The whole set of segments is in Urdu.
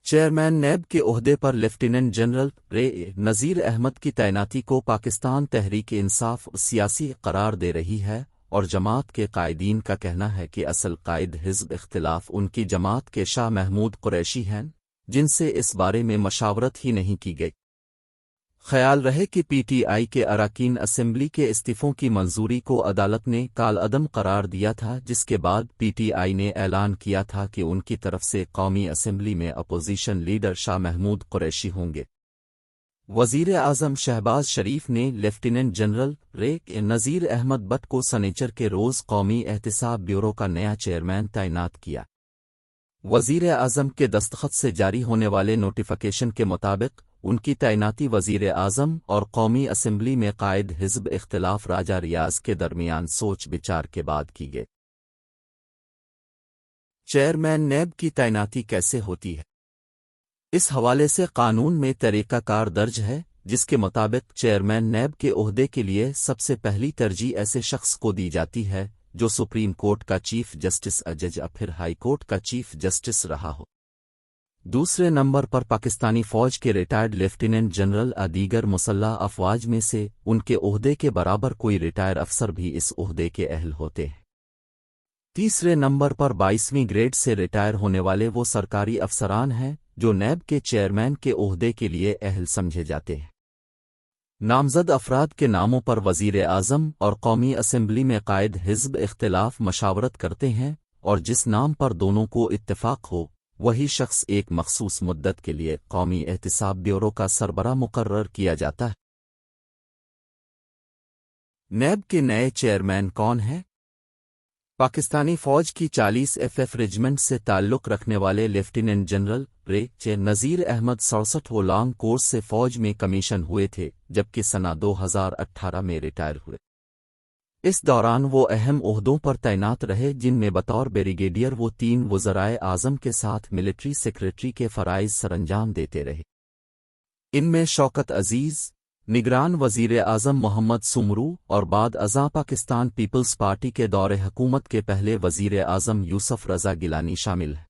چیئرمین نیب کے عہدے پر لیفٹیننٹ جنرل نذیر احمد کی تعیناتی کو پاکستان تحریک انصاف سیاسی قرار دے رہی ہے، اور جماعت کے قائدین کا کہنا ہے کہ اصل قائد حزب اختلاف ان کی جماعت کے شاہ محمود قریشی ہیں، جن سے اس بارے میں مشاورت ہی نہیں کی گئی۔ خیال رہے کہ پی ٹی آئی کے اراکین اسمبلی کے استعفوں کی منظوری کو عدالت نے کالعدم قرار دیا تھا، جس کے بعد پی ٹی آئی نے اعلان کیا تھا کہ ان کی طرف سے قومی اسمبلی میں اپوزیشن لیڈر شاہ محمود قریشی ہوں گے۔ وزیر اعظم شہباز شریف نے لیفٹیننٹ جنرل نذیر احمد بٹ کو سنیچر کے روز قومی احتساب بیورو کا نیا چیئرمین تعینات کیا۔ وزیر اعظم کے دستخط سے جاری ہونے والے نوٹیفیکیشن کے مطابق ان کی تعیناتی وزیر اعظم اور قومی اسمبلی میں قائد حزب اختلاف راجہ ریاض کے درمیان سوچ بچار کے بعد کی گئی۔ چیئرمین نیب کی تعیناتی کیسے ہوتی ہے؟ اس حوالے سے قانون میں طریقہ کار درج ہے، جس کے مطابق چیئرمین نیب کے عہدے کے لیے سب سے پہلی ترجیح ایسے شخص کو دی جاتی ہے جو سپریم کورٹ کا چیف جسٹس جج یا پھر ہائی کورٹ کا چیف جسٹس رہا ہو۔ دوسرے نمبر پر پاکستانی فوج کے ریٹائرڈ لیفٹیننٹ جنرل دیگر مسلح افواج میں سے ان کے عہدے کے برابر کوئی ریٹائر افسر بھی اس عہدے کے اہل ہوتے ہیں۔ تیسرے نمبر پر 22ویں گریڈ سے ریٹائر ہونے والے وہ سرکاری افسران ہیں جو نیب کے چیئرمین کے عہدے کے لیے اہل سمجھے جاتے ہیں۔ نامزد افراد کے ناموں پر وزیر اعظم اور قومی اسمبلی میں قائد حزب اختلاف مشاورت کرتے ہیں، اور جس نام پر دونوں کو اتفاق ہو وہی شخص ایک مخصوص مدت کے لیے قومی احتساب بیورو کا سربراہ مقرر کیا جاتا ہے۔ نیب کے نئے چیئرمین کون ہیں؟ پاکستانی فوج کی 40 FF ریجمنٹ سے تعلق رکھنے والے lieutenant general Nazir Ahmed 67 long course سے فوج میں کمیشن ہوئے تھے، جبکہ سنہ 2018 میں ریٹائر ہوئے۔ اس دوران وہ اہم عہدوں پر تعینات رہے، جن میں بطور بریگیڈیئر وہ 3 وزرائے اعظم کے ساتھ ملٹری سیکریٹری کے فرائض سرانجام دیتے رہے۔ ان میں شوکت عزیز، نگران وزیر اعظم محمد سمرو اور بعد ازاں پاکستان پیپلز پارٹی کے دور حکومت کے پہلے وزیر اعظم یوسف رضا گیلانی شامل ہیں۔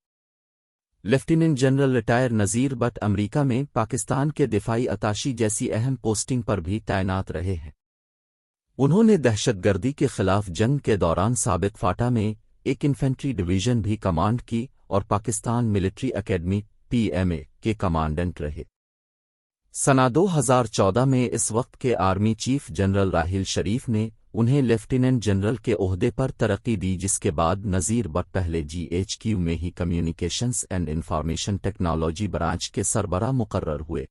Lieutenant general retire Nazir Butt امریکہ میں پاکستان کے دفاعی اتاشی جیسی اہم پوسٹنگ پر بھی تعینات رہے ہیں۔ انہوں نے دہشت گردی کے خلاف جنگ کے دوران سابق فاٹا میں ایک انفینٹری ڈویژن بھی کمانڈ کی اور پاکستان ملٹری اکیڈمی PMA کے کمانڈنٹ رہے۔ سنہ 2014 میں اس وقت کے army chief general Raheel Sharif نے انہیں لیفٹیننٹ جنرل کے عہدے پر ترقی دی، جس کے بعد نذیر بٹ پہلے GHQ میں ہی communications and information technology branch کے سربراہ مقرر ہوئے۔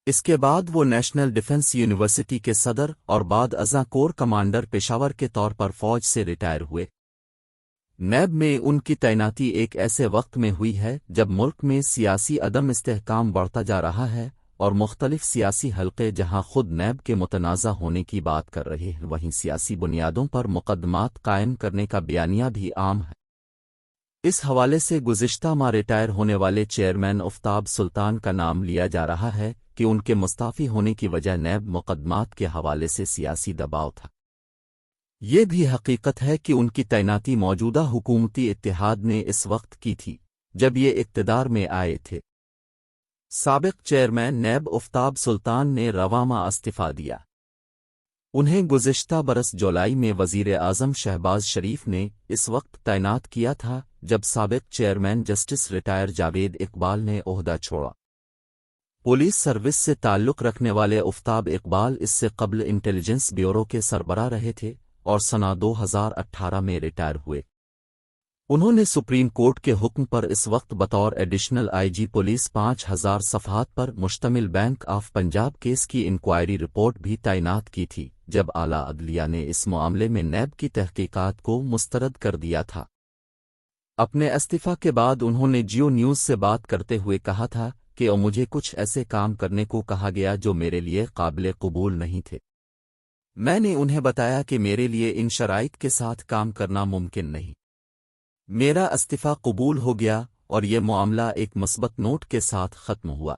اس کے بعد وہ نیشنل ڈیفنس یونیورسٹی کے صدر اور بعد ازاں کور کمانڈر پشاور کے طور پر فوج سے ریٹائر ہوئے۔ نیب میں ان کی تعیناتی ایک ایسے وقت میں ہوئی ہے جب ملک میں سیاسی عدم استحکام بڑھتا جا رہا ہے، اور مختلف سیاسی حلقے جہاں خود نیب کے متنازع ہونے کی بات کر رہے ہیں، وہیں سیاسی بنیادوں پر مقدمات قائم کرنے کا بیانیہ بھی عام ہے۔ اس حوالے سے گزشتہ ماہ ریٹائر ہونے والے چیئرمین آفتاب سلطان کا نام لیا جا رہا ہے کہ ان کے مستعفی ہونے کی وجہ نیب مقدمات کے حوالے سے سیاسی دباؤ تھا۔ یہ بھی حقیقت ہے کہ ان کی تعیناتی موجودہ حکومتی اتحاد نے اس وقت کی تھی جب یہ اقتدار میں آئے تھے۔ سابق چیئرمین نیب آفتاب سلطان نے رواں ماہ استعفیٰ دیا۔ انہیں گزشتہ برس جولائی میں وزیر اعظم شہباز شریف نے اس وقت تعینات کیا تھا جب سابق chairman justice retire Javed Iqbal نے عہدہ چھوڑا۔ پولیس سروس سے تعلق رکھنے والے آفتاب اقبال اس سے قبل انٹیلیجنس بیورو کے سربراہ رہے تھے اور سنہ 2018 میں ریٹائر ہوئے۔ انہوں نے سپریم کورٹ کے حکم پر اس وقت بطور ایڈیشنل IG پولیس 5000 صفحات پر مشتمل بینک آف پنجاب کیس کی انکوائری رپورٹ بھی تعینات کی تھی، جب اعلیٰ عدلیہ نے اس معاملے میں نیب کی تحقیقات کو مسترد کر دیا تھا۔ اپنے استعفیٰ کے بعد انہوں نے جیو نیوز سے بات کرتے ہوئے کہا تھا کہ مجھے کچھ ایسے کام کرنے کو کہا گیا جو میرے لیے قابل قبول نہیں تھے۔ میں نے انہیں بتایا کہ میرے لیے ان شرائط کے ساتھ کام کرنا ممکن نہیں۔ میرا استعفیٰ قبول ہو گیا اور یہ معاملہ ایک مثبت نوٹ کے ساتھ ختم ہوا۔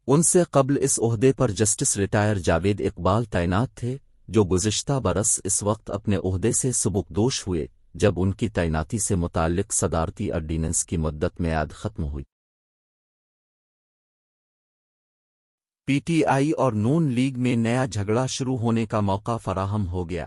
ان سے قبل اس عہدے پر جسٹس ریٹائر جاوید اقبال تعینات تھے، جو گزشتہ برس اس وقت اپنے عہدے سے سبکدوش ہوئے جب ان کی تعیناتی سے متعلق صدارتی آرڈیننس کی مدت میعاد ختم ہوئی۔ پی ٹی آئی اور نون لیگ میں نیا جھگڑا شروع ہونے کا موقع فراہم ہو گیا۔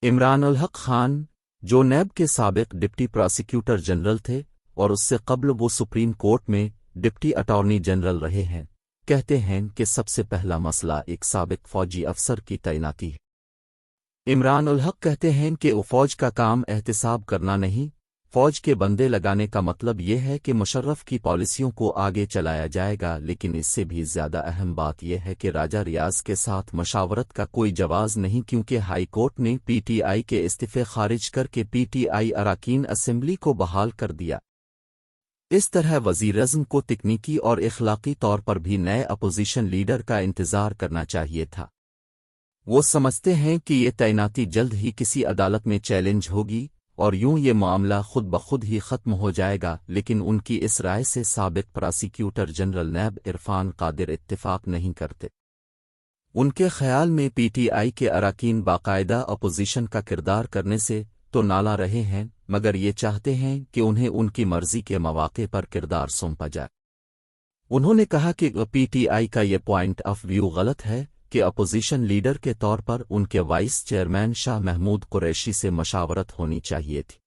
عمران الحق خان، جو نیب کے سابق ڈپٹی پراسیکیوٹر جنرل تھے اور اس سے قبل وہ سپریم کورٹ میں ڈپٹی اٹارنی جنرل رہے ہیں، کہتے ہیں کہ سب سے پہلا مسئلہ ایک سابق فوجی افسر کی تعیناتی ہے۔ عمران الحق کہتے ہیں کہ فوج کا کام احتساب کرنا نہیں، فوج کے بندے لگانے کا مطلب یہ ہے کہ مشرف کی پالیسیوں کو آگے چلایا جائے گا، لیکن اس سے بھی زیادہ اہم بات یہ ہے کہ راجہ ریاض کے ساتھ مشاورت کا کوئی جواز نہیں، کیونکہ ہائی کورٹ نے پی ٹی آئی کے استعفے خارج کر کے پی ٹی آئی اراکین اسمبلی کو بحال کر دیا۔ اس طرح وزیراعظم کو تکنیکی اور اخلاقی طور پر بھی نئے اپوزیشن لیڈر کا انتظار کرنا چاہیے تھا۔ وہ سمجھتے ہیں کہ یہ تعیناتی جلد ہی کسی عدالت میں چیلنج ہوگی اور یوں یہ معاملہ خود بخود ہی ختم ہو جائے گا، لیکن ان کی اس رائے سے سابق پراسیکیوٹر جنرل نیب عرفان قادر اتفاق نہیں کرتے۔ ان کے خیال میں پی ٹی آئی کے اراکین باقاعدہ اپوزیشن کا کردار کرنے سے تو نالا رہے ہیں، مگر یہ چاہتے ہیں کہ انہیں ان کی مرضی کے مواقع پر کردار سونپا جائے۔ انہوں نے کہا کہ پی ٹی آئی کا یہ پوائنٹ آف ویو غلط ہے کہ اپوزیشن لیڈر کے طور پر ان کے وائس چیئرمین شاہ محمود قریشی سے مشاورت ہونی چاہیے تھی۔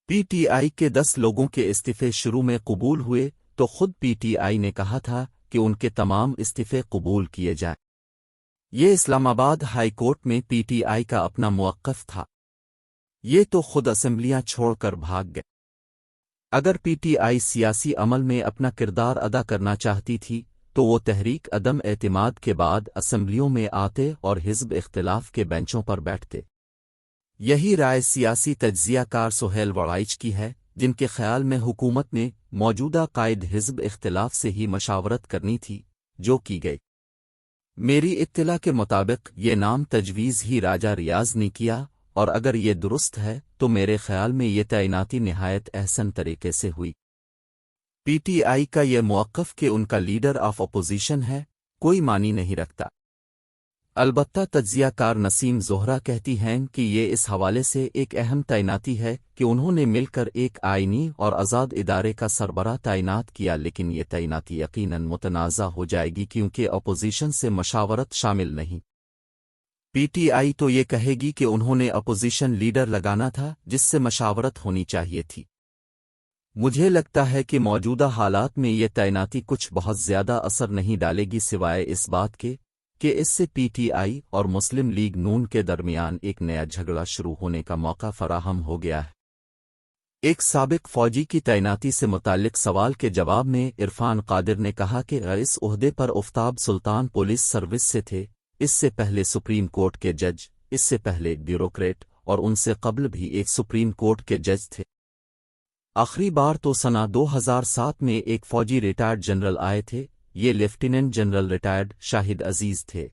پی ٹی آئی کے 10 لوگوں کے استعفے شروع میں قبول ہوئے تو خود پی ٹی آئی نے کہا تھا کہ ان کے تمام استعفے قبول کیے جائیں۔ یہ اسلام آباد ہائی کورٹ میں پی ٹی آئی کا اپنا موقف تھا، یہ تو خود اسمبلیاں چھوڑ کر بھاگ گئے۔ اگر پی ٹی آئی سیاسی عمل میں اپنا کردار ادا کرنا چاہتی تھی تو وہ تحریک عدم اعتماد کے بعد اسمبلیوں میں آتے اور حزب اختلاف کے بینچوں پر بیٹھتے۔ یہی رائے سیاسی تجزیہ کار سہیل وڑائچ کی ہے، جن کے خیال میں حکومت نے موجودہ قائد حزب اختلاف سے ہی مشاورت کرنی تھی، جو کی گئی۔ میری اطلاع کے مطابق یہ نام تجویز ہی راجہ ریاض نے کیا، اور اگر یہ درست ہے تو میرے خیال میں یہ تعیناتی نہایت احسن طریقے سے ہوئی۔ پی ٹی آئی کا یہ موقف کہ ان کا لیڈر آف اپوزیشن ہے کوئی معنی نہیں رکھتا۔ البتہ تجزیہ کار نسیم زہرا کہتی ہیں کہ یہ اس حوالے سے ایک اہم تعیناتی ہے کہ انہوں نے مل کر ایک آئینی اور آزاد ادارے کا سربراہ تعینات کیا، لیکن یہ تعیناتی یقیناً متنازع ہو جائے گی کیونکہ اپوزیشن سے مشاورت شامل نہیں۔ پی ٹی آئی تو یہ کہے گی کہ انہوں نے اپوزیشن لیڈر لگانا تھا جس سے مشاورت ہونی چاہیے تھی۔ مجھے لگتا ہے کہ موجودہ حالات میں یہ تعیناتی کچھ بہت زیادہ اثر نہیں ڈالے گی، سوائے اس بات کے کہ اس سے پی ٹی آئی اور مسلم لیگ نون کے درمیان ایک نیا جھگڑا شروع ہونے کا موقع فراہم ہو گیا ہے۔ ایک سابق فوجی کی تعیناتی سے متعلق سوال کے جواب میں عرفان قادر نے کہا کہ اس عہدے پر آفتاب سلطان پولیس سروس سے تھے، اس سے پہلے سپریم کورٹ کے جج، اس سے پہلے بیوروکریٹ اور ان سے قبل بھی ایک سپریم کورٹ کے جج تھے۔ آخری بار تو سنہ 2007 میں ایک فوجی ریٹائرڈ جنرل آئے تھے، یہ لیفٹیننٹ جنرل ریٹائرڈ شاہد عزیز تھے۔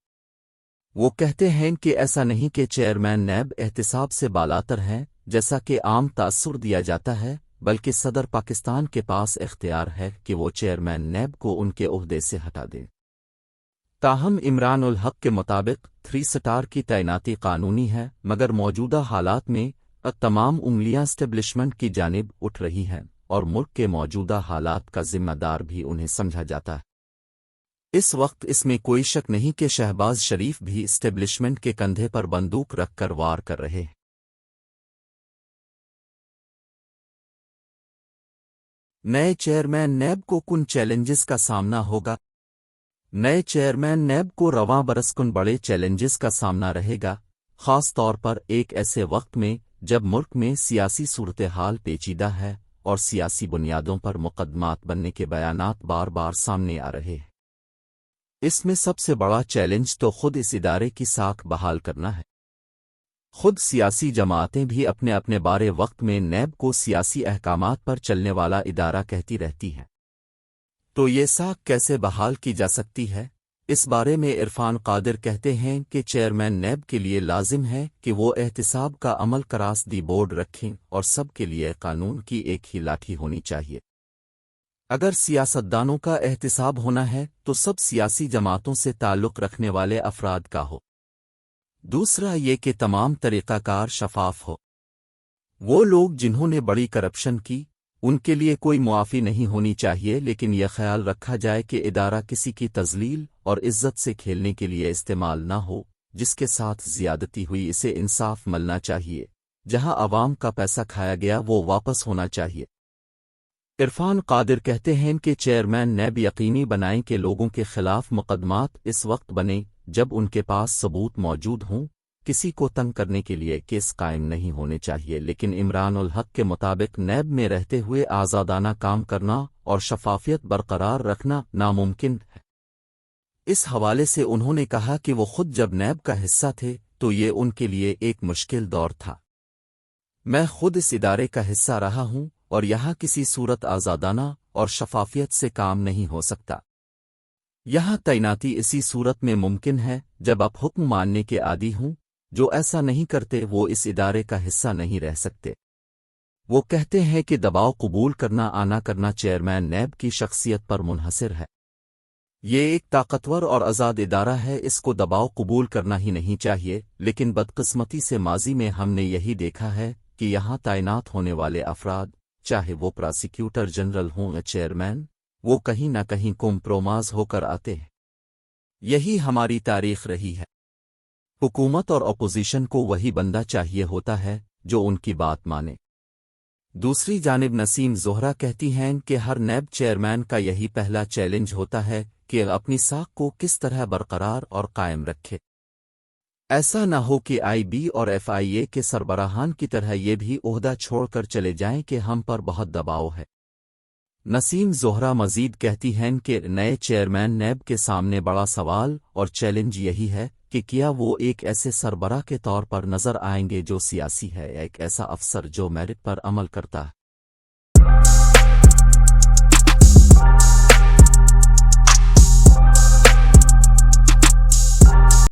وہ کہتے ہیں کہ ایسا نہیں کہ چیئرمین نیب احتساب سے بالاتر ہیں جیسا کہ عام تاثر دیا جاتا ہے، بلکہ صدر پاکستان کے پاس اختیار ہے کہ وہ چیئرمین نیب کو ان کے عہدے سے ہٹا دیں۔ تاہم عمران الحق کے مطابق 3 سٹار کی تعیناتی قانونی ہے، مگر موجودہ حالات میں تمام انگلیاں اسٹیبلشمنٹ کی جانب اٹھ رہی ہیں اور ملک کے موجودہ حالات کا ذمہ دار بھی انہیں سمجھا جاتا ہے۔ اس وقت اس میں کوئی شک نہیں کہ شہباز شریف بھی اسٹیبلشمنٹ کے کندھے پر بندوق رکھ کر وار کر رہے ہیں۔ نئے چیئرمین نیب کو کن چیلنجز کا سامنا ہوگا؟ نئے چیئرمین نیب کو رواں برس کن بڑے چیلنجز کا سامنا رہے گا، خاص طور پر ایک ایسے وقت میں جب ملک میں سیاسی صورتحال پیچیدہ ہے اور سیاسی بنیادوں پر مقدمات بننے کے بیانات بار بار سامنے آ رہے ہیں۔ اس میں سب سے بڑا چیلنج تو خود اس ادارے کی ساکھ بحال کرنا ہے۔ خود سیاسی جماعتیں بھی اپنے اپنے بارے وقت میں نیب کو سیاسی احکامات پر چلنے والا ادارہ کہتی رہتی ہیں، تو یہ ساکھ کیسے بحال کی جا سکتی ہے؟ اس بارے میں عرفان قادر کہتے ہیں کہ چیئرمین نیب کے لیے لازم ہے کہ وہ احتساب کا عمل کراس دی بورڈ رکھیں اور سب کے لیے قانون کی ایک ہی لاٹھی ہونی چاہیے۔ اگر سیاستدانوں کا احتساب ہونا ہے تو سب سیاسی جماعتوں سے تعلق رکھنے والے افراد کا ہو۔ دوسرا یہ کہ تمام طریقہ کار شفاف ہو۔ وہ لوگ جنہوں نے بڑی کرپشن کی، ان کے لیے کوئی معافی نہیں ہونی چاہیے، لیکن یہ خیال رکھا جائے کہ ادارہ کسی کی تذلیل اور عزت سے کھیلنے کے لیے استعمال نہ ہو جس کے ساتھ زیادتی ہوئی۔ اسے انصاف ملنا چاہیے، جہاں عوام کا پیسہ کھایا گیا وہ واپس ہونا چاہیے۔ عرفان قادر کہتے ہیں کہ چیئرمین نیب یقینی بنائیں کہ لوگوں کے خلاف مقدمات اس وقت بنیں جب ان کے پاس ثبوت موجود ہوں۔ کسی کو تنگ کرنے کے لیے کیس قائم نہیں ہونے چاہیے، لیکن عمران الحق کے مطابق نیب میں رہتے ہوئے آزادانہ کام کرنا اور شفافیت برقرار رکھنا ناممکن ہے۔ اس حوالے سے انہوں نے کہا کہ وہ خود جب نیب کا حصہ تھے تو یہ ان کے لیے ایک مشکل دور تھا۔ میں خود اس ادارے کا حصہ رہا ہوں اور یہاں کسی صورت آزادانہ اور شفافیت سے کام نہیں ہو سکتا۔ یہاں تعیناتی اسی صورت میں ممکن ہے جب آپ حکم ماننے کے عادی ہوں۔ جو ایسا نہیں کرتے وہ اس ادارے کا حصہ نہیں رہ سکتے۔ وہ کہتے ہیں کہ دباؤ قبول کرنا آنا کرنا چیئرمین نیب کی شخصیت پر منحصر ہے۔ یہ ایک طاقتور اور آزاد ادارہ ہے، اس کو دباؤ قبول کرنا ہی نہیں چاہیے، لیکن بدقسمتی سے ماضی میں ہم نے یہی دیکھا ہے کہ یہاں تعینات ہونے والے افراد، چاہے وہ پراسیکیوٹر جنرل ہوں یا چیئرمین، وہ کہیں نہ کہیں کمپرومائز ہو کر آتے ہیں۔ یہی ہماری تاریخ رہی ہے۔ حکومت اور اپوزیشن کو وہی بندہ چاہیے ہوتا ہے جو ان کی بات مانے۔ دوسری جانب نسیم زہرا کہتی ہیں کہ ہر نیب چیئرمین کا یہی پہلا چیلنج ہوتا ہے کہ اپنی ساکھ کو کس طرح برقرار اور قائم رکھے۔ ایسا نہ ہو کہ آئی بی اور ایف آئی اے کے سربراہان کی طرح یہ بھی عہدہ چھوڑ کر چلے جائیں کہ ہم پر بہت دباؤ ہے۔ نسیم زہرا مزید کہتی ہیں کہ نئے چیئرمین نیب کے سامنے بڑا سوال اور چیلنج یہی ہے کہ کیا وہ ایک ایسے سربراہ کے طور پر نظر آئیں گے جو سیاسی ہے یا ایک ایسا افسر جو میرٹ پر عمل کرتا ہے۔